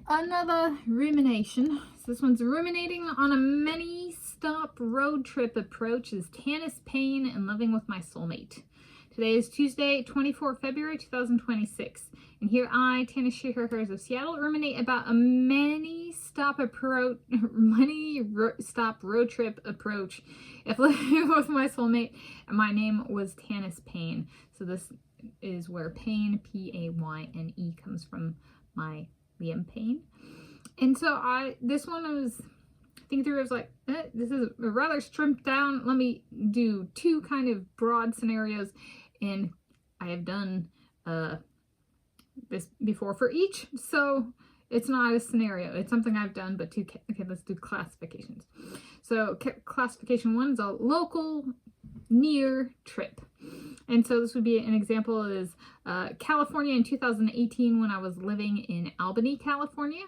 another rumination. So this one's ruminating on a many stop road trip approach is Tanis Payne and living with my soulmate. Today is Tuesday, 24 February 2026. And here I, Tanis Payne of Seattle, ruminate about a many stop road trip approach if living with my soulmate. And my name was Tanis Payne. So this is where Payne, P-A-Y-N-E, comes from my Liam Payne. And so this one I was thinking through, I was like, this is rather stripped down. Let me do two kind of broad scenarios. And I have done this before for each. So it's not a scenario. It's something I've done, but two, okay, let's do classifications. So classification one is a local near trip. And so this would be an example is California in 2018 when I was living in Albany, California.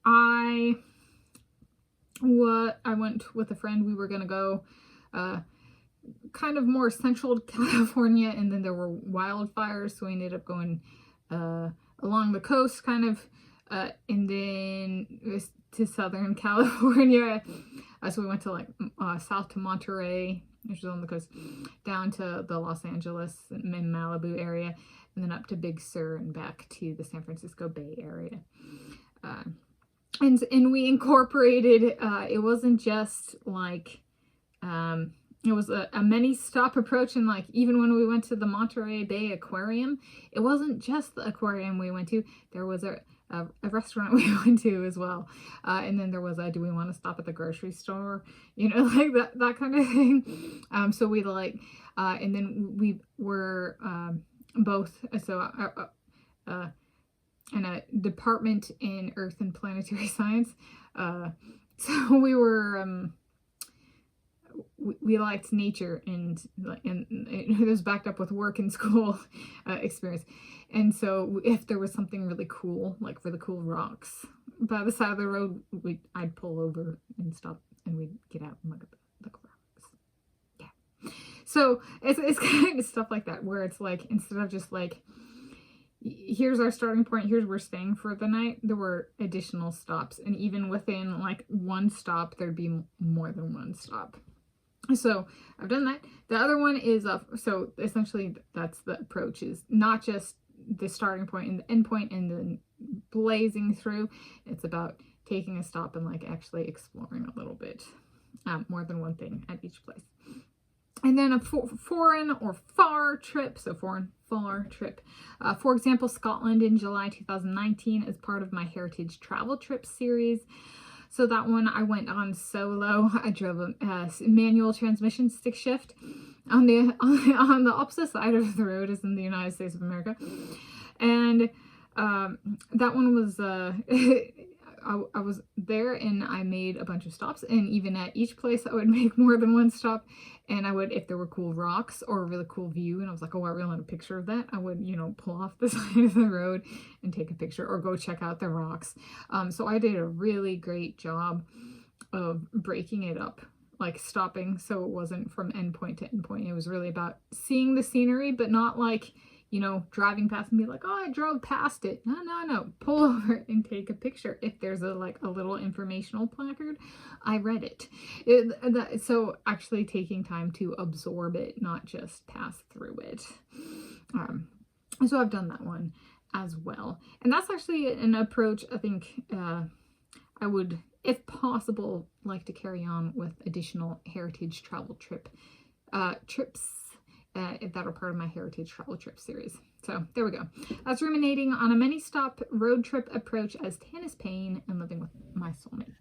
I went with a friend. We were going to go kind of more central California, and then there were wildfires, so we ended up going along the coast kind of, and then to Southern California. So we went to like south to Monterey, which is on the coast, down to the Los Angeles and Malibu area, and then up to Big Sur and back to the San Francisco Bay Area. And we incorporated, it wasn't just like, it was a many stop approach, and like even when we went to the Monterey Bay Aquarium, it wasn't just the aquarium we went to. There was a restaurant we went to as well, and then there was a do we want to stop at the grocery store, you know, like that kind of thing. So we like, and then we were both in a department in Earth and Planetary Science. So we were we liked nature, and it was backed up with work and school experience. And so if there was something really cool, like really cool rocks by the side of the road, I'd pull over and stop, and we'd get out and look at the rocks. Yeah. So it's kind of stuff like that, where it's like, instead of just like, here's our starting point, here's where we're staying for the night, there were additional stops. And even within like one stop, there'd be more than one stop. So I've done that. The other one is, so essentially that's the approach, is not just the starting point and the end point and then blazing through. It's about taking a stop and like actually exploring a little bit, more than one thing at each place. And then a foreign or far trip, so foreign, far trip. For example, Scotland in July 2019 as part of my Heritage Travel Trip series. So that one I went on solo. I drove a manual transmission stick shift on the opposite side of the road as in the United States of America. And that one was, I was there and I made a bunch of stops, and even at each place I would make more than one stop, and I would, if there were cool rocks or a really cool view and I was like, oh, I really want a picture of that, I would, you know, pull off the side of the road and take a picture or go check out the rocks. So I did a really great job of breaking it up, like stopping, so it wasn't from endpoint to endpoint. It was really about seeing the scenery, but not like, you know, driving past and be like, oh, I drove past it. No. Pull over and take a picture. If there's a little informational placard, I read it. So actually taking time to absorb it, not just pass through it. So I've done that one as well. And that's actually an approach I think I would, if possible, like to carry on with additional Heritage Travel Trip trips. If that are part of my Heritage Travel Trip series. So there we go. That's ruminating on a many stop road trip approach as Tanis Payne and living with my soulmate.